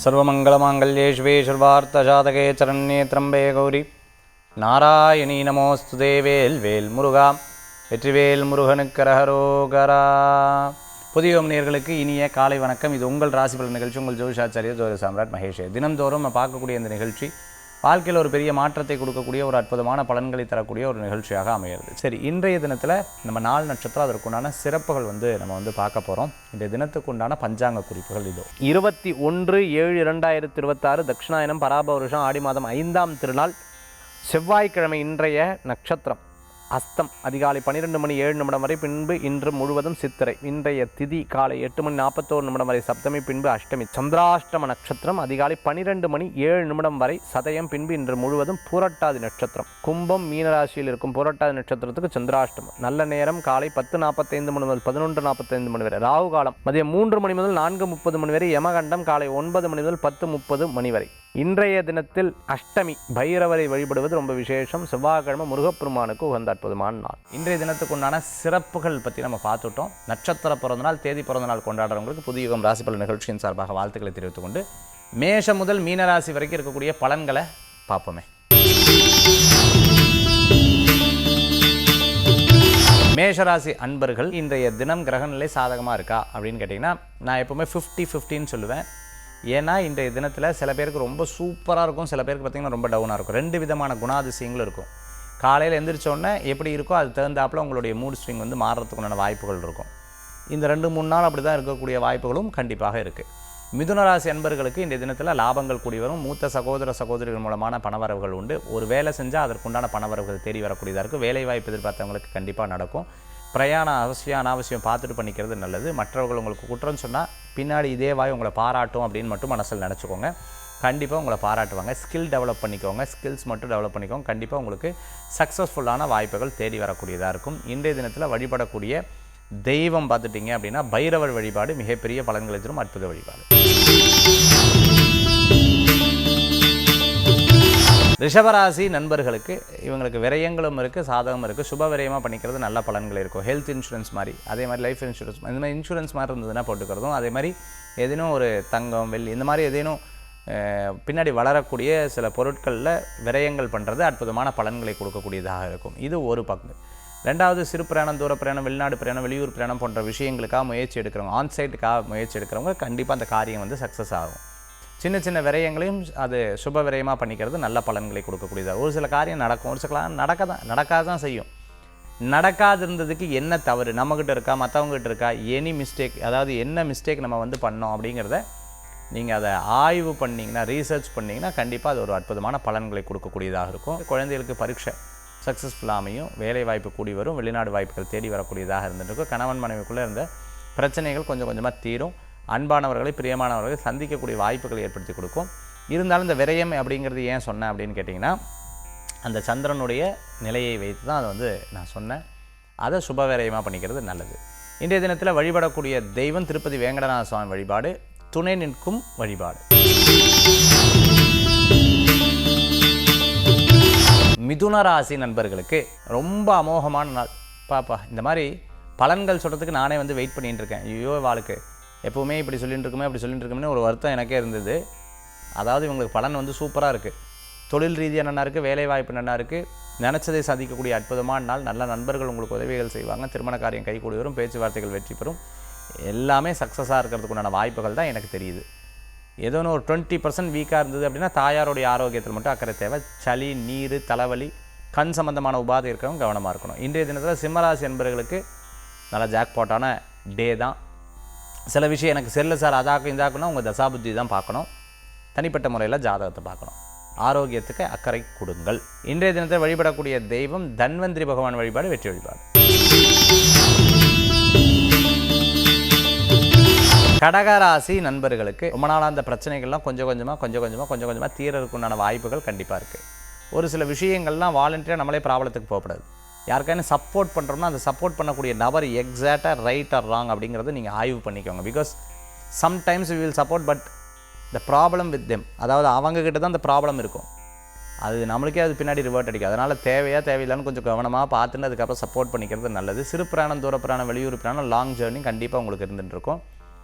सर्वमंगलमांगल्ये शिवे सर्वार्थसाधके चरण्ये त्र्यम्बे गौरी नारायणी नमोस्तुते வேல் முருகா வெற்றிவேல் முருகனுக்கு அரகரோகரா. புதியோம் நேயர்களுக்கு இனிய காலை வணக்கம். இது உங்கள் ராசிபலன் நிகழ்ச்சி. உங்கள் ஜோதிஷாச்சாரியர் ஜோதிட சாம்ராட் மகேஷ். தினந்தோறும் நம்ம பார்க்கக்கூடிய இந்த நிகழ்ச்சி வாழ்க்கையில் ஒரு பெரிய மாற்றத்தை கொடுக்கக்கூடிய ஒரு அற்புதமான பலன்களை தரக்கூடிய ஒரு நிகழ்ச்சியாக அமைகிறது. சரி, இன்றைய தினத்தில் நம்ம 4 நட்சத்திரம் அதற்குண்டான சிறப்புகள் நம்ம பார்க்க போகிறோம். இன்றைய தினத்துக்கு உண்டான பஞ்சாங்க குறிப்புகள் இதோ. 21/7/2026 தட்சிணாயனம் பராப வருஷம் ஆடி மாதம் 5ஆம் திருநாள் செவ்வாய்க்கிழமை. இன்றைய நட்சத்திரம் அஸ்தம் அதிகாலை 12:07 வரை, பின்பு இன்று முழுவதும் சித்திரை. இன்றைய திதி காலை 8:41 வரை சப்தமி, பின்பு அஷ்டமி. சந்திராஷ்டம நட்சத்திரம் அதிகாலை 12:07 வரை சதயம், பின்பு இன்று முழுவதும் பூரட்டாதி நட்சத்திரம். கும்பம் மீனராசியில் இருக்கும் பூரட்டாதி நட்சத்திரத்துக்கு சந்திராஷ்டமம். நல்ல நேரம் காலை 10:45 முதல் 11:45 வரை. ராகு காலம் மதியம் 3 மணி முதல் 4:30 வரை. யமகண்டம் காலை 9 மணி முதல் 10:30 வரை. இன்றைய தினத்தில் அஷ்டமி பைரவரை வழிபடுவது ரொம்ப விசேஷம். செவ்வாய்க்கிழமை முருகப்பெருமானுக்கு உகந்த அற்புதமான நாள். இன்றைய தினத்துக்கு உண்டான சிறப்புகள் பற்றி நம்ம பார்த்துட்டோம். நட்சத்திர பிறந்தநாள், தேதி பிறந்தநாள் கொண்டாடுறவங்களுக்கு புதிய யுகம் ராசிபலன் நிகழ்ச்சியின் சார்பாக வாழ்த்துக்களை தெரிவித்துக் கொண்டு மேஷம் முதல் மீனராசி வரைக்கும் இருக்கக்கூடிய பலன்களை பார்ப்போமே. மேஷராசி அன்பர்கள், இன்றைய தினம் கிரகநிலை சாதகமாக இருக்கா அப்படின்னு கேட்டிங்கன்னா, நான் எப்போவுமே 50-50 சொல்லுவேன். ஏன்னா இன்றைய தினத்தில் சில பேருக்கு ரொம்ப சூப்பராக இருக்கும், சில பேருக்கு பார்த்திங்கன்னா ரொம்ப டவுனாக இருக்கும். 2 விதமான குணாதிசயங்களும் இருக்கும். காலையில் எந்திரிச்சோடனே எப்படி இருக்கோ அது தகுந்தாப்பில் உங்களுடைய மூட் ஸ்விங் மாறுறதுக்குண்டான வாய்ப்புகள் இருக்கும். இந்த 2-3 நாள் அப்படி தான் இருக்கக்கூடிய வாய்ப்புகளும் கண்டிப்பாக இருக்குது. மிதுனராசி அன்பர்களுக்கு இன்றைய தினத்தில் லாபங்கள் கூடி வரும். மூத்த சகோதர சகோதரிகள் மூலமான பணவரவுகள் உண்டு. ஒரு வேலை செஞ்சால் அதற்குண்டான பணவரவுகள் தேடி வரக்கூடியதாக இருக்குது. வேலை வாய்ப்பு எதிர்பார்த்தவங்களுக்கு கண்டிப்பாக நடக்கும். பிரயாணம் அவசியம் அனாவசியம் பார்த்துட்டு பண்ணிக்கிறது நல்லது. மற்றவர்கள் உங்களுக்கு குற்றம் சொன்னால் பின்னாடி இதே வாய் உங்களை பாராட்டும் அப்படின்னு மட்டும் மனசில் நினச்சிக்கோங்க. கண்டிப்பாக உங்களை பாராட்டுவாங்க. ஸ்கில் டெவலப் பண்ணிக்கோங்க. ஸ்கில்ஸ் மட்டும் டெவலப் பண்ணிக்கோங்க. கண்டிப்பாக உங்களுக்கு சக்ஸஸ்ஃபுல்லான வாய்ப்புகள் தேடி வரக்கூடியதாக இருக்கும். இன்றைய தினத்தில் வழிபடக்கூடிய தெய்வம் பார்த்துட்டிங்க அப்படின்னா பைரவர் வழிபாடு மிகப்பெரிய பலன்களை தரும் அற்புத வழிபாடு. ரிஷபராசி நண்பர்களுக்கு இவங்களுக்கு விரயங்களும் இருக்குது, சாதகமும் இருக்குது. சுப விரயமாக பண்ணிக்கிறது நல்ல பலன்கள் இருக்கும். ஹெல்த் இன்சூரன்ஸ் மாதிரி, அதே மாதிரி லைஃப் இன்சூரன்ஸ், இந்த மாதிரி இன்சூரன்ஸ் மாதிரி இருந்ததுன்னா போட்டுக்கிறதும், அதே மாதிரி ஏதேனும் ஒரு தங்கம் வெள்ளி இந்த மாதிரி ஏதேனும் பின்னாடி வளரக்கூடிய சில பொருட்களில் விரயங்கள் பண்ணுறது அற்புதமான பலன்களை கொடுக்கக்கூடியதாக இருக்கும். இது ஒரு பங்கு. ரெண்டாவது, சிறு பிரயாணம், தூர பிரயாணம், வெளிநாடு பிரயாணம், வெளியூர் பிரயாணம் போன்ற விஷயங்களுக்காக முயற்சி எடுக்கிறவங்க, ஆன்சைட்டுக்காக முயற்சி எடுக்கிறவங்க கண்டிப்பாக அந்த காரியம் சக்ஸஸ் ஆகும். சின்ன சின்ன விரயங்களையும் அது சுப விரயமாக பண்ணிக்கிறது நல்ல பலன்களை கொடுக்கக்கூடியதாக. ஒரு சில காரியம் நடக்கும், ஒரு சில நடக்காத தான் செய்யும். நடக்காது இருந்ததுக்கு என்ன தவறு நம்மக்கிட்ட இருக்கா, மற்றவங்ககிட்ட இருக்கா, எனி மிஸ்டேக், அதாவது என்ன மிஸ்டேக் நம்ம பண்ணோம் அப்படிங்கிறத நீங்கள் அதை ஆய்வு பண்ணிங்கன்னா, ரீசர்ச் பண்ணிங்கன்னா கண்டிப்பாக அது ஒரு அற்புதமான பலன்களை கொடுக்கக்கூடியதாக இருக்கும். குழந்தைகளுக்கு பரீட்சை சக்ஸஸ்ஃபுல்லாக அமையும். வேலை வாய்ப்பு கூடி வரும். வெளிநாடு வாய்ப்புகள் தேடி வரக்கூடியதாக இருந்துருக்கும். கணவன் மனைவிக்குள்ளே இருந்த பிரச்சனைகள் கொஞ்சம் கொஞ்சமாக தீரும். அன்பானவர்களை, பிரியமானவர்களை சந்திக்கக்கூடிய வாய்ப்புகளை ஏற்படுத்தி கொடுக்கும். இருந்தாலும் இந்த விரயம் அப்படிங்கிறது ஏன் சொன்னேன் அப்படின்னு கேட்டிங்கன்னா, அந்த சந்திரனுடைய நிலையை வைத்து தான் அதை நான் சொன்னேன். அதை சுப விரயமாக பண்ணிக்கிறது நல்லது. இன்றைய தினத்தில் வழிபடக்கூடிய தெய்வம் திருப்பதி வேங்கடநாத சுவாமி வழிபாடு, துணை நிற்கும் வழிபாடு. மிதுன ராசி நண்பர்களுக்கு ரொம்ப அமோகமான நாள். பாப்பா இந்த மாதிரி பலன்கள் சொல்கிறதுக்கு நானே வெயிட் பண்ணிகிட்டு இருக்கேன். ஐயோ வாழ்க்கை எப்போவுமே இப்படி சொல்லிட்டு இருக்குமே அப்படி சொல்லிட்டு இருக்குமே ஒரு வருத்தம் எனக்கே இருந்தது. அதாவது இவங்களுக்கு பலன் சூப்பராக இருக்குது. தொழில் ரீதியாக நல்லா இருக்குது, வேலை வாய்ப்பு நல்லா இருக்குது, நினச்சதை சாதிக்கக்கூடிய அற்புதமான நாள். நல்ல நண்பர்கள் உங்களுக்கு உதவிகள் செய்வாங்க. திருமண காரியம் கைகூடி வரும். பேச்சுவார்த்தைகள் வெற்றி பெறும். எல்லாமே சக்ஸஸாக இருக்கிறதுக்குண்டான வாய்ப்புகள் தான் எனக்கு தெரியுது. ஏதோ ஒரு 20% வீக்காக இருந்தது அப்படின்னா தாயாருடைய ஆரோக்கியத்தில் மட்டும் அக்கறை தேவை. சளி, நீர், தலைவலி, கண் சம்பந்தமான உபாதை இருக்கிறவங்க கவனமாக இருக்கணும். இன்றைய தினத்தில் சிம்மராசி என்பவர்களுக்கு நல்ல ஜாக்பாட்டான டே தான். சில விஷயம் எனக்கு செல்ல சார் அதாக்கும் இதாக்குன்னா உங்கள் தசாபுத்தி தான் பார்க்கணும். தனிப்பட்ட முறையில் ஜாதகத்தை பார்க்கணும். ஆரோக்கியத்துக்கு அக்கறை கொடுங்கள். இன்றைய தினத்தில் வழிபடக்கூடிய தெய்வம் தன்வந்திரி பகவான் வழிபாடு வெற்றி வழிபாடு. கடகராசி நண்பர்களுக்கு ரொம்ப நாளாக அந்த பிரச்சனைகள்லாம் கொஞ்சம் கொஞ்சமாக தீரறதுக்குண்டான வாய்ப்புகள் கண்டிப்பாக இருக்குது. ஒரு சில விஷயங்கள்லாம் வாலண்டியராக நம்மளே ப்ராப்ளத்துக்கு போகக்கூடாது. யாருக்கான சப்போர்ட் பண்ணுறோம்னா அந்த சப்போர்ட் பண்ணக்கூடிய நபர் எக்ஸாக்டாக ரைட் ஆர் ராங் அப்படிங்கிறத நீங்கள் ஆய்வு பண்ணிக்கோங்க. Because sometimes we will support but the problem with them, அதாவது அவங்கக்கிட்ட தான் அந்த ப்ராப்ளம் இருக்கும். அது நம்மளுக்கே அது பின்னாடி ரிவர்ட் அடிக்கும். அதனால் தேவையில்லைன்னு கொஞ்சம் கவனமாக பார்த்துட்டு அதுக்கப்புறம் சப்போர்ட் பண்ணிக்கிறது நல்லது. சிறு பிராணம், தூர பிராணம், வெளியூர் பிராணம், லாங் ஜேர்னி கண்டிப்பாக உங்களுக்கு இருந்துகிட்ருக்கும்.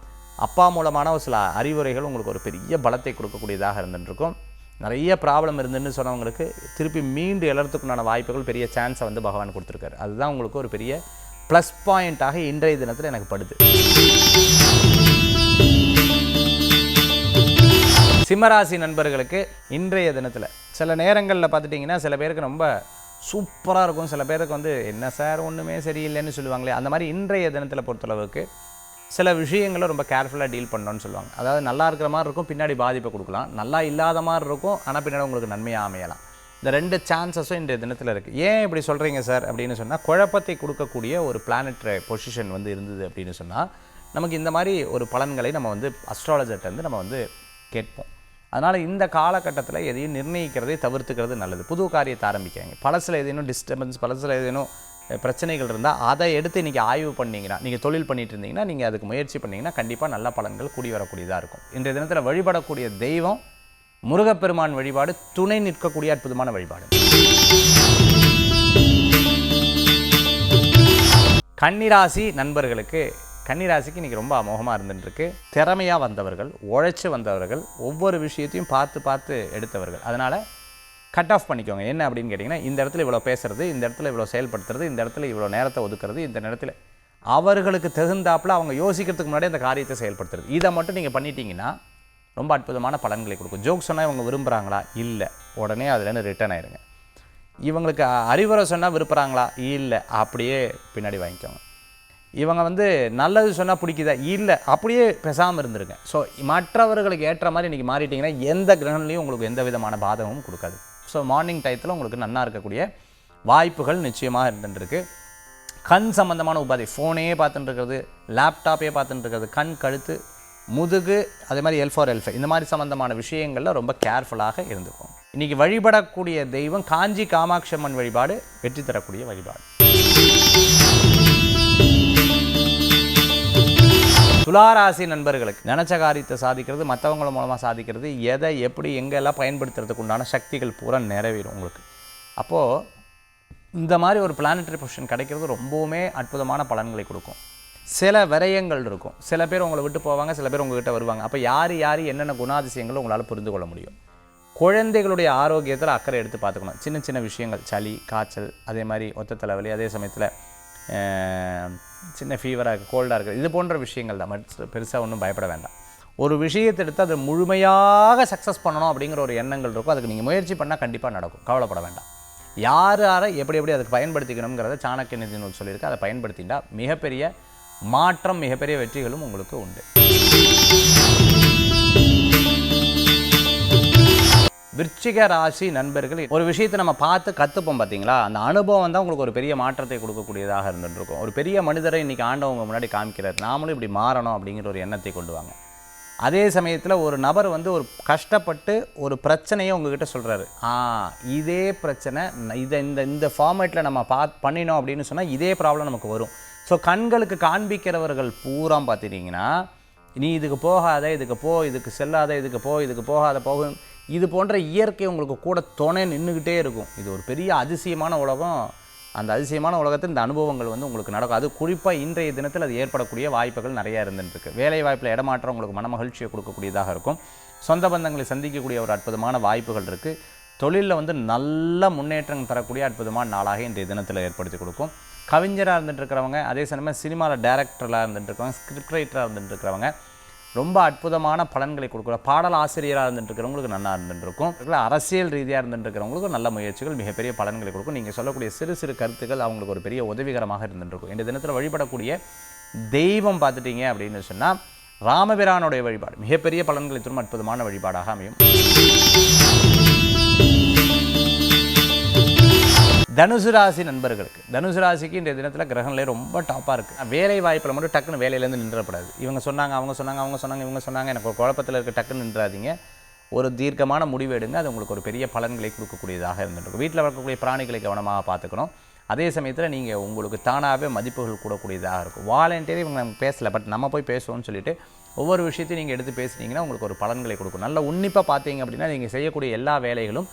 அப்பா மூலமான ஒரு சில அறிவுரைகள் உங்களுக்கு ஒரு பெரிய பலத்தை கொடுக்கக்கூடியதாக இருந்துருக்கும். நிறைய ப்ராப்ளம் இருந்துன்னு சொன்னவங்களுக்கு திருப்பி மீண்டு எழறதுக்குண்டான வாய்ப்புகள், பெரிய சான்ஸை வந்து பகவான் கொடுத்துருக்காரு. அதுதான் உங்களுக்கு ஒரு பெரிய ப்ளஸ் பாயிண்ட்டாக இன்றைய தினத்தில் எனக்கு படுது. சிம்மராசி நண்பர்களுக்கு இன்றைய தினத்தில் சில நேரங்களில் பார்த்துட்டிங்கன்னா சில பேருக்கு ரொம்ப சூப்பராக இருக்கும், சில பேருக்கு வந்து என்ன சார் ஒன்றுமே சரியில்லைன்னு சொல்லுவாங்களே, அந்த மாதிரி இன்றைய தினத்தில் பொறுத்தளவுக்கு சில விஷயங்களை ரொம்ப கேர்ஃபுல்லாக டீல் பண்ணணும்னு சொல்லுவாங்க. அதாவது நல்லா இருக்கிற மாதிரி இருக்கும், பின்னாடி பாதிப்பை கொடுக்கலாம். நல்லா இல்லாத மாதிரி இருக்கும், ஆனால் பின்னாடி உங்களுக்கு நன்மையாக அமையலாம். இந்த 2 சான்சஸும் இன்றைய தினத்தில் இருக்குது. ஏன் இப்படி சொல்கிறீங்க சார் அப்படின்னு சொன்னால், குழப்பத்தை கொடுக்கக்கூடிய ஒரு பிளானட்ரி பொசிஷன் வந்து இருந்தது அப்படின்னு சொன்னால், நமக்கு இந்த மாதிரி ஒரு பலன்களை நம்ம வந்து அஸ்ட்ராலஜர்கிட்டருந்து நம்ம வந்து கேட்போம். அதனால் இந்த காலகட்டத்தில் எதையும் நிர்ணயிக்கிறதை தவிர்த்துக்கிறது நல்லது. புது காரியத்தை ஆரம்பிக்காங்க. பழசில் ஏதேனும் டிஸ்டர்பன்ஸ், பழசில் ஏதேனும் பிரச்சனைகள் இருந்தால் அதை எடுத்து இன்றைக்கி ஆய்வு பண்ணிங்கன்னா, நீங்கள் தொழில் பண்ணிட்டு இருந்தீங்கன்னா, நீங்கள் அதுக்கு முயற்சி பண்ணிங்கன்னா கண்டிப்பாக நல்ல பலன்கள் கூடி வரக்கூடியதாக இருக்கும். இன்றைய தினத்தில் வழிபடக்கூடிய தெய்வம் முருகப்பெருமான் வழிபாடு, துணை நிற்கக்கூடிய அற்புதமான வழிபாடு. கன்னிராசி நண்பர்களுக்கு, கன்னிராசிக்கு இன்றைக்கி ரொம்ப அமோகமாக இருந்துட்டுருக்கு. திறமையாக வந்தவர்கள், உழைச்சி வந்தவர்கள், ஒவ்வொரு விஷயத்தையும் பார்த்து பார்த்து எடுத்தவர்கள். அதனால் கட் ஆஃப் பண்ணிக்கோங்க. என்ன அப்படின்னு கேட்டிங்கன்னா, இந்த இடத்துல இவ்வளோ பேசுகிறது, இந்த இடத்துல இவ்வளோ செயல்படுத்துறது, இந்த இடத்துல இவ்வளோ நேரத்தை ஒதுக்குறது, இந்த நேரத்தில் அவர்களுக்கு தகுந்தாப்பில் அவங்க யோசிக்கிறதுக்கு முன்னாடி அந்த காரியத்தை செயல்படுத்துறது, இதை மட்டும் நீங்கள் பண்ணிட்டீங்கன்னா ரொம்ப அற்புதமான பலன்களை கொடுக்கும். ஜோக் சொன்னால் இவங்க விரும்புகிறாங்களா? இல்லை, உடனே அதுலேருந்து ரிட்டர்ன் ஆயிருங்க. இவங்களுக்கு அறிவுரை சொன்னால் விரும்புகிறாங்களா? இல்லை, அப்படியே பின்னாடி வாங்கிக்கோங்க. இவங்க வந்து நல்லது சொன்னால் பிடிக்குதா? இல்லை, அப்படியே பேசாமல் இருந்துருங்க. ஸோ மற்றவர்களுக்கு ஏற்ற மாதிரி இன்றைக்கி மாறிட்டிங்கன்னா எந்த கிரகண்லையும் உங்களுக்கு எந்த விதமான பாதகமும் கொடுக்காது. ஸோ மார்னிங் டயத்தில் உங்களுக்கு நன்னா இருக்கக்கூடிய வாய்ப்புகள் நிச்சயமாக இருந்துருக்கு. கண் சம்மந்தமான உபாதை, ஃபோனே பார்த்துட்டு இருக்கிறது, லேப்டாப்பே பார்த்துட்டு இருக்கிறது, கண், கழுத்து, முதுகு, அதே மாதிரி L4 L5 இந்த மாதிரி சம்மந்தமான விஷயங்களில் ரொம்ப கேர்ஃபுல்லாக இருந்துக்கும். இன்றைக்கி வழிபடக்கூடிய தெய்வம் காஞ்சி காமாட்சி அம்மன் வழிபாடு வெற்றி தரக்கூடிய வழிபாடு. துளாராசி நண்பர்களுக்கு நினச்ச காரியத்தை சாதிக்கிறது, மற்றவங்கள மூலமாக சாதிக்கிறது, எதை எப்படி எங்கெல்லாம் பயன்படுத்துறதுக்கு உண்டான சக்திகள் பூரா நிறைவேறும் உங்களுக்கு. அப்போது இந்த மாதிரி ஒரு பிளானட்டரி பொசிஷன் கிடைக்கிறது ரொம்பவுமே அற்புதமான பலன்களை கொடுக்கும். சில விரயங்கள் இருக்கும், சில பேர் உங்களை விட்டு போவாங்க, சில பேர் உங்கள்கிட்ட வருவாங்க. அப்போ யார் என்னென்ன குணாதிசயங்களும் உங்களால் புரிந்து கொள்ள முடியும். குழந்தைகளுடைய ஆரோக்கியத்தில் அக்கறை எடுத்து பார்த்துக்கணும். சின்ன சின்ன விஷயங்கள், சளி, காய்ச்சல், அதே மாதிரி ஒத்த தலைவலி, அதே சமயத்தில் சின்ன ஃபீவராக இருக்குது, கோல்டாக இருக்குது, இது போன்ற விஷயங்கள் தான். பெருசாக ஒன்றும் பயப்பட வேண்டாம். ஒரு விஷயத்தை எடுத்து அதை முழுமையாக சக்ஸஸ் பண்ணணும் அப்படிங்கிற ஒரு எண்ணங்கள் இருக்கும். அதுக்கு நீங்கள் முயற்சி பண்ணால் கண்டிப்பாக நடக்கும், கவலைப்பட வேண்டாம். யாரை எப்படி அதுக்கு பயன்படுத்திக்கணுங்கிறத சாணக்கிய நிதி நூல் சொல்லியிருக்கு. அதை பயன்படுத்திட்டா மிகப்பெரிய மாற்றம், மிகப்பெரிய வெற்றிகளும் உங்களுக்கு உண்டு. விருச்சிக ராசி நண்பர்கள், ஒரு விஷயத்தை நம்ம பார்த்து கற்றுப்போம் பார்த்தீங்களா, அந்த அனுபவம் தான் உங்களுக்கு ஒரு பெரிய மாற்றத்தை கொடுக்கக்கூடியதாக இருந்துருக்கும். ஒரு பெரிய மனிதரை இன்றைக்கி ஆண்டவங்க முன்னாடி காமிக்கிறார், நாமளும் இப்படி மாறணும் அப்படிங்கிற ஒரு எண்ணத்தை கொண்டு வாங்க. அதே சமயத்தில் ஒரு நபர் வந்து ஒரு கஷ்டப்பட்டு ஒரு பிரச்சனையை உங்ககிட்ட சொல்கிறாரு, இதே பிரச்சனை இந்த ஃபார்மேட்டில் நம்ம பண்ணினோம் அப்படின்னு சொன்னால் இதே ப்ராப்ளம் நமக்கு வரும். ஸோ கண்களுக்கு காண்பிக்கிறவர்கள் பூரா பார்த்துட்டிங்கன்னா, நீ இதுக்கு போகாத, இதுக்கு போ, இதுக்கு செல்லாத, இதுக்கு போ, இதுக்கு போகாத, போகும், இது போன்ற இயற்கை உங்களுக்கு கூட துணை நின்றுக்கிட்டே இருக்கும். இது ஒரு பெரிய அதிசயமான உலகம். அந்த அதிசயமான உலகத்தில் இந்த அனுபவங்கள் வந்து உங்களுக்கு நடக்கும். அது குறிப்பாக இன்றைய தினத்தில் அது ஏற்படக்கூடிய வாய்ப்புகள் நிறையா இருந்துருக்கு. வேலை வாய்ப்பில் இடமாற்றம் உங்களுக்கு மன மகிழ்ச்சியை கொடுக்கக்கூடியதாக இருக்கும். சொந்த பந்தங்களை சந்திக்கக்கூடிய ஒரு அற்புதமான வாய்ப்புகள் இருக்குது. தொழிலில் வந்து நல்ல முன்னேற்றம் தரக்கூடிய அற்புதமான நாளாக இன்றைய தினத்தில் ஏற்படுத்தி கொடுக்கும். கவிஞராக இருந்துட்டுருக்கிறவங்க, அதே சமயம் சினிமாவில் டைரக்டராக இருந்துட்டுருக்கவங்க, ஸ்கிரிப்ட் ரைட்டராக இருந்துட்டுருக்கிறவங்க ரொம்ப அற்புதமான பலன்களை கொடுக்குற பாடல் ஆசிரியராக இருந்துட்டுருக்கிறவங்களுக்கு நல்லா இருந்துட்டுருக்கும். அரசியல் ரீதியாக இருந்துட்டுருக்கிறவங்களுக்கு நல்ல முயற்சிகள் மிகப்பெரிய பலன்களை கொடுக்கும். நீங்கள் சொல்லக்கூடிய சிறு சிறு கருத்துக்கள் அவங்களுக்கு ஒரு பெரிய உதவிகரமாக இருந்துட்டுருக்கும். இந்த தினத்தில் வழிபடக்கூடிய தெய்வம் பார்த்துட்டிங்க அப்படின்னு சொன்னால் ராமபிரானுடைய வழிபாடு மிகப்பெரிய பலன்களை தரும் அற்புதமான வழிபாடாக அமையும். தனுசு ராசி நண்பர்களுக்கு, தனுசு ராசிக்கு இந்த தினத்தில் கிரகங்களே ரொம்ப டாப்பாக இருக்குது. வேலை வாய்ப்பில் மட்டும் டக்குன்னு வேலையிலேருந்து நின்றப்படாது. இவங்க சொன்னாங்க, அவங்க சொன்னாங்க, அவங்க சொன்னாங்க, இவங்க சொன்னாங்க, எனக்கு ஒரு குழப்பத்தில் இருக்க, டக்குன்னு நின்றாதீங்க. ஒரு தீர்க்கமான முடிவு எடுங்க. அது உங்களுக்கு ஒரு பெரிய பலன்களை கொடுக்கக்கூடியதாக இருந்துருக்கும். வீட்டில் வளர்க்கக்கூடிய பிராணிகளை கவனமாக பார்த்துக்கணும். அதே சமயத்தில் நீங்கள் உங்களுக்கு தானாகவே மதிப்புகள் கூடக்கூடியதாக இருக்கும். வாலண்டியர் இவங்க நம்ம பேசலை, பட் நம்ம போய் பேசுவோம்னு சொல்லிட்டு ஒவ்வொரு விஷயத்தையும் நீங்கள் எடுத்து பேசுனீங்கன்னா உங்களுக்கு ஒரு பலன்களை கொடுக்கும். நல்ல உன்னிப்பாக பார்த்தீங்க அப்படின்னா நீங்கள் செய்யக்கூடிய எல்லா வேலைகளும்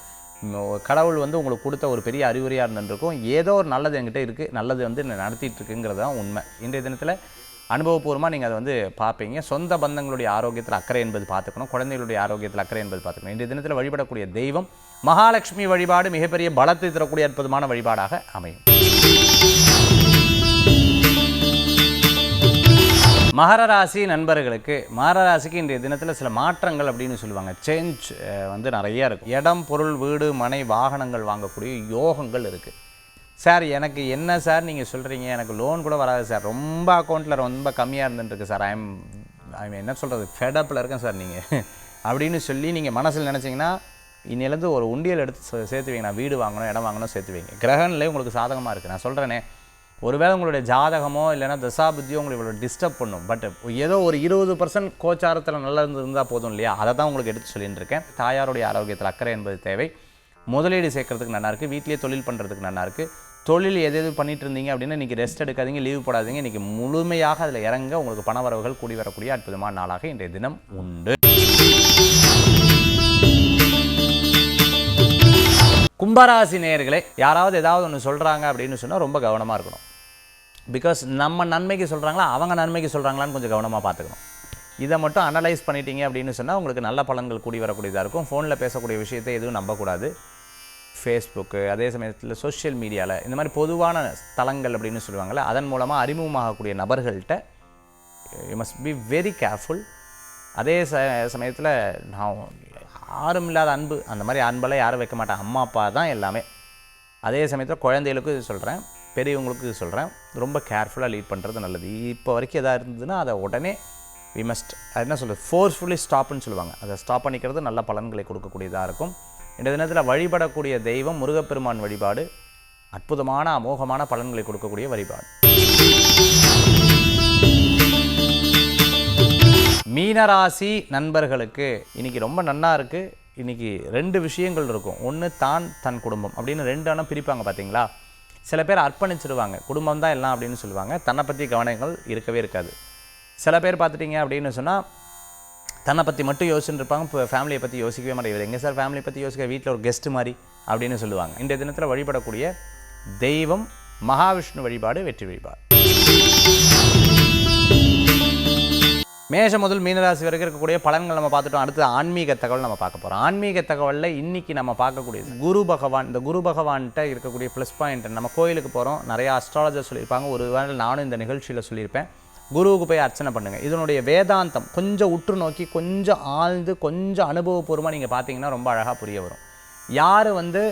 கடவுள் வந்து உங்களுக்கு கொடுத்த ஒரு பெரிய அறிவுரையாக இருந்துருக்கும். ஏதோ ஒரு நல்லது என்கிட்ட இருக்குது, நல்லது வந்து நடத்திட்டு இருக்குங்கிறது தான் உண்மை. இன்றைய தினத்தில் அனுபவபூர்வமாக நீங்கள் அதை வந்து பார்ப்பீங்க. சொந்த பந்தங்களுடைய ஆரோக்கியத்தில் அக்கறை என்பது பார்த்துக்கணும், குழந்தைகளுடைய ஆரோக்கியத்தில் அக்கறை என்பது பார்த்துக்கணும். இன்றைய தினத்தில் வழிபடக்கூடிய தெய்வம் மகாலட்சுமி வழிபாடு மிகப்பெரிய பலத்தை தரக்கூடிய அற்புதமான வழிபாடாக அமையும். மகர ராசி நண்பர்களுக்கு, மகர ராசிக்கு இன்றைய தினத்தில் சில மாற்றங்கள் அப்படின்னு சொல்லுவாங்க, சேஞ்ச் வந்து நிறையா இருக்கும். இடம், பொருள், வீடு, மனை, வாகனங்கள் வாங்கக்கூடிய யோகங்கள் இருக்குது. சார் எனக்கு என்ன சார் நீங்கள் சொல்கிறீங்க, எனக்கு லோன் கூட வராது சார், ரொம்ப அக்கௌண்ட்டில் ரொம்ப கம்மியாக இருந்துட்டுருக்கு சார், ஐம் என்ன சொல்கிறது ஃபெடப்பில் இருக்கேன் சார் நீங்கள் அப்படின்னு சொல்லி நீங்கள் மனசில் நினச்சிங்கன்னா இன்னிலேருந்து ஒரு உண்டியல் எடுத்து சேர்த்து வைங்க. நான் வீடு வாங்கணும், இடம் வாங்கணும் சேர்த்து வைங்க. கிரகநிலை உங்களுக்கு சாதகமாக இருக்குது. நான் சொல்கிறேனே, ஒருவேளை உங்களுடைய ஜாதகமோ இல்லைனா தசாபுத்தியோ உங்களை இவ்வளோ டிஸ்டர்ப் பண்ணும். பட் ஏதோ ஒரு 20% கோச்சாரத்தில் நல்லா இருந்தால் போதும் இல்லையா, அதை தான் உங்களுக்கு எடுத்து சொல்லிட்டு இருக்கேன். தாயாருடைய ஆரோக்கியத்தில் அக்கறை என்பது தேவை. முதலீடு சேர்க்கறதுக்கு நல்லா இருக்குது. வீட்டிலேயே தொழில் பண்ணுறதுக்கு நல்லா இருக்குது. தொழில் எது பண்ணிட்டு இருந்தீங்க அப்படின்னா இன்றைக்கி ரெஸ்ட் எடுக்காதீங்க, லீவ் போடாதீங்க. இன்றைக்கி முழுமையாக அதில் இறங்க உங்களுக்கு பணவரவுகள் கூடி வரக்கூடிய அற்புதமான நாளாக இன்றைய தினம் உண்டு. கும்பராசி நேயர்களே, யாராவது ஏதாவது ஒன்று சொல்கிறாங்க அப்படின்னு சொன்னால் ரொம்ப கவனமாக இருக்கணும். பிகாஸ் நம்ம நன்மைக்கு சொல்கிறாங்களா அவங்க நன்மைக்கு சொல்கிறாங்களான்னு கொஞ்சம் கவனமாக பார்த்துக்கணும். இதை மட்டும் அனலைஸ் பண்ணிட்டீங்க அப்படின்னு சொன்னால் உங்களுக்கு நல்ல பலன்கள் கூடி வரக்கூடியதாக இருக்கும். ஃபோனில் பேசக்கூடிய விஷயத்தை எதுவும் நம்பக்கூடாது. ஃபேஸ்புக்கு, அதே சமயத்தில் சோஷியல் மீடியாவில், இந்த மாதிரி பொதுவான தளங்கள் அப்படின்னு சொல்லுவாங்கள்ல, அதன் மூலமாக அறிமுகமாகக்கூடிய நபர்கள்ட்ட you must be very careful. அதே சமயத்தில் நான் யாரும் இல்லாத அன்பு, அந்த மாதிரி அன்பெல்லாம் யாரும் வைக்க மாட்டேன், அம்மா அப்பா தான் எல்லாமே. அதே சமயத்தில் குழந்தைகளுக்கு இது சொல்கிறேன், பெரியவங்களுக்கு இது சொல்கிறேன், ரொம்ப கேர்ஃபுல்லாக லீட் பண்ணுறது நல்லது. இப்போ வரைக்கும் எதாவது இருந்ததுன்னா அதை உடனே வி மஸ்ட் என்ன சொல்கிறது ஃபோர்ஸ்ஃபுல்லி ஸ்டாப்னு சொல்லுவாங்க, அதை ஸ்டாப் பண்ணிக்கிறது நல்ல பலன்களை கொடுக்கக்கூடியதாக இருக்கும். இந்த தினத்தில் வழிபடக்கூடிய தெய்வம் முருகப்பெருமான் வழிபாடு அற்புதமான அமோகமான பலன்களை கொடுக்கக்கூடிய வழிபாடு. மீனராசி நண்பர்களுக்கு இன்றைக்கி ரொம்ப நன்னா இருக்குது. இன்றைக்கி 2 விஷயங்கள் இருக்கும். ஒன்று தான் தன் குடும்பம் அப்படின்னு 2 அணம் பிரிப்பாங்க பார்த்தீங்களா. சில பேர் அர்ப்பணிச்சிடுவாங்க, குடும்பம் தான் எல்லாம் அப்படின்னு சொல்லுவாங்க, தன்னை பற்றி கவனங்கள் இருக்கவே இருக்காது. சில பேர் பார்த்துட்டிங்க அப்படின்னு சொன்னால் தன்னை பற்றி மட்டும் யோசிச்சுட்டு இருப்பாங்க, இப்போ ஃபேமிலியை பற்றி யோசிக்கவே மாட்டேங்குது. எங்கே சார் ஃபேமிலியை பற்றி யோசிக்க, வீட்டில் ஒரு கெஸ்ட்டு மாதிரி அப்படின்னு சொல்லுவாங்க. இந்த தினத்தில் வழிபடக்கூடிய தெய்வம் மகாவிஷ்ணு வழிபாடு வெற்றி வழிபாடு. மேஷம் முதல் மீனராசி வரைக்கும் இருக்கக்கூடிய பலன்கள் நம்ம பார்த்துட்டோம். அடுத்து ஆன்மீக தகவல் நம்ம பார்க்க போகிறோம். ஆன்மீக தகவலில் இன்றைக்கி நம்ம பார்க்கக்கூடியது குரு பகவான். இந்த குரு பகவான்கிட்ட இருக்கக்கூடிய ப்ளஸ் பாயிண்ட், நம்ம கோயிலுக்கு போகிறோம், நிறையா அஸ்ட்ராலஜர் சொல்லியிருப்பாங்க, ஒரு வேளை நானும் இந்த நிகழ்ச்சியில் சொல்லியிருப்பேன், குருவுக்கு போய் அர்ச்சனை பண்ணுங்கள். இதனுடைய வேதாந்தம் கொஞ்சம் உற்று நோக்கி கொஞ்சம் ஆழ்ந்து கொஞ்சம் அனுபவபூர்வமாக நீங்கள் பார்த்தீங்கன்னா ரொம்ப அழகாக புரிய வரும். யார் வந்து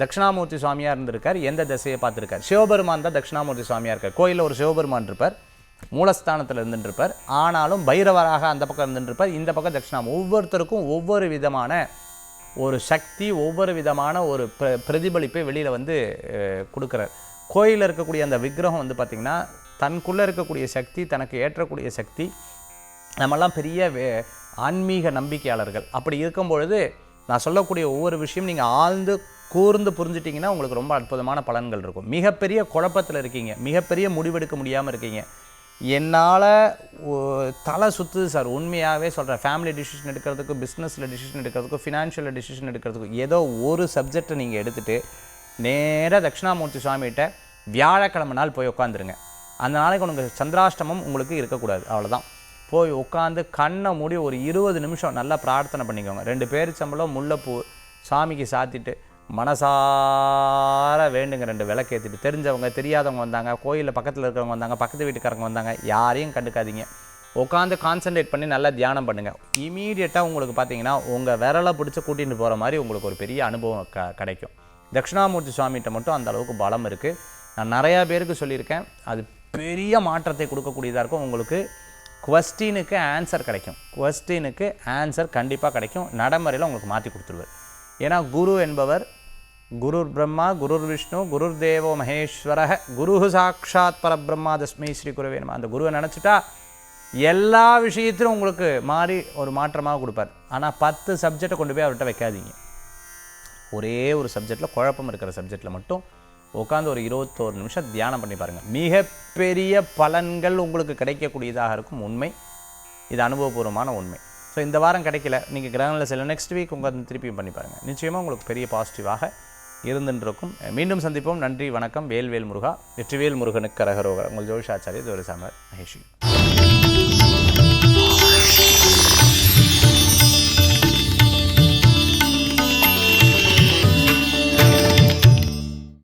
தட்சிணாமூர்த்தி சுவாமியாக இருந்திருக்கார், எந்த திசையை பார்த்துருக்கார். சிவபெருமான் தான் தட்சிணாமூர்த்தி சுவாமியாக இருக்கார். கோயிலில் ஒரு சிவபெருமான் இருப்பார், மூலஸ்தானத்தில் இருந்துருப்பார், ஆனாலும் பைரவராக அந்த பக்கம் இருந்துருப்பார், இந்த பக்கம் தட்சிணாமூர்த்தி. ஒவ்வொருத்தருக்கும் ஒவ்வொரு விதமான ஒரு சக்தி, ஒவ்வொரு விதமான ஒரு பிரதிபலிப்பை வெளியில் வந்து கொடுக்குறார். கோயிலில் இருக்கக்கூடிய அந்த விக்கிரகம் வந்து பார்த்திங்கன்னா தனக்குள்ளே இருக்கக்கூடிய சக்தி, தனக்கு ஏற்றக்கூடிய சக்தி. நம்மெல்லாம் பெரிய ஆன்மீக நம்பிக்கையாளர்கள். அப்படி இருக்கும் பொழுது நான் சொல்லக்கூடிய ஒவ்வொரு விஷயம் நீங்கள் ஆழ்ந்து கூர்ந்து புரிஞ்சிட்டிங்கன்னா உங்களுக்கு ரொம்ப அற்புதமான பலன்கள் இருக்கும். மிகப்பெரிய குழப்பத்தில் இருக்கீங்க, மிகப்பெரிய முடிவெடுக்க முடியாமல் இருக்கீங்க, என்னால் தலை சுற்றுது சார், உண்மையாகவே சொல்கிறேன். ஃபேமிலி டிசிஷன் எடுக்கிறதுக்கு, பிஸ்னஸில் டிசிஷன் எடுக்கிறதுக்கு, ஃபினான்ஷியலில் டிசிஷன் எடுக்கிறதுக்கு, ஏதோ ஒரு சப்ஜெக்டை நீங்கள் எடுத்துகிட்டு நேராக தட்சிணாமூர்த்தி சுவாமிகிட்ட வியாழக்கிழமை நாள் போய் உட்காந்துருங்க. அந்த நாளைக்கு உங்களுக்கு சந்திராஷ்டமம் உங்களுக்கு இருக்கக்கூடாது, அவ்வளோதான். போய் உட்காந்து கண்ணை மூடி ஒரு 20 நிமிஷம் நல்லா பிரார்த்தனை பண்ணிக்கோங்க. 2 பேரிச்சம்பழம் முல்லைப்பூ சாமிக்கு சாத்திட்டு மனசார வேண்டுங்க. 2 விளக்கேற்றிட்டு, தெரிஞ்சவங்க தெரியாதவங்க வந்தாங்க, கோயிலில் பக்கத்தில் இருக்கிறவங்க வந்தாங்க, பக்கத்து வீட்டுக்காரங்க வந்தாங்க, யாரையும் கண்டுக்காதீங்க. உட்காந்து கான்சன்ட்ரேட் பண்ணி நல்லா தியானம் பண்ணுங்கள். இமீடியட்டாக உங்களுக்கு பார்த்தீங்கன்னா உங்கள் விரலை பிடிச்சி கூட்டிகிட்டு போகிற மாதிரி உங்களுக்கு ஒரு பெரிய அனுபவம் கிடைக்கும். தட்சிணாமூர்த்தி சுவாமிகிட்ட மட்டும் அந்த அளவுக்கு பலம் இருக்குது. நான் நிறையா பேருக்கு சொல்லியிருக்கேன், அது பெரிய மாற்றத்தை கொடுக்கக்கூடியதாக இருக்கும். உங்களுக்கு குவஸ்டினுக்கு ஆன்சர் கிடைக்கும், குவஸ்டினுக்கு ஆன்சர் கண்டிப்பாக கிடைக்கும். நடைமுறையில் உங்களுக்கு மாற்றி கொடுத்துருவார். ஏன்னா குரு என்பவர் குருர் பிரம்மா குருர் விஷ்ணு குருர் தேவோ மகேஸ்வர குரு சாட்சாத் பரபிரம்மா தஸ்மை ஸ்ரீ குருவே நம. அந்த குருவை நினச்சிட்டா எல்லா விஷயத்திலும் உங்களுக்கு மாறி ஒரு மாற்றமாக கொடுப்பார். ஆனால் 10 சப்ஜெக்டை கொண்டு போய் அவர்கிட்ட வைக்காதீங்க. ஒரே ஒரு சப்ஜெக்டில், குழப்பம் இருக்கிற சப்ஜெக்டில் மட்டும் உட்காந்து ஒரு 21 நிமிஷம் தியானம் பண்ணி பாருங்கள். மிகப்பெரிய பலன்கள் உங்களுக்கு கிடைக்கக்கூடியதாக இருக்கும். உண்மை, இது அனுபவபூர்வமான உண்மை. ஸோ இந்த வாரம் கிடைக்கல, நீங்கள் கிரகங்களில் சில நெக்ஸ்ட் வீக் உங்கள் திருப்பியும் பண்ணி பாருங்கள். நிச்சயமாக உங்களுக்கு பெரிய பாசிட்டிவாக இருந்துருக்கும். மீண்டும் சந்திப்போம். நன்றி, வணக்கம். வேல்வேல் முருகா. வெற்றிவேல் முருகனுக்கு கரகரோகர். உங்கள் ஜோதிஷாச்சாரியர் துரைசாமி மகேஷ்.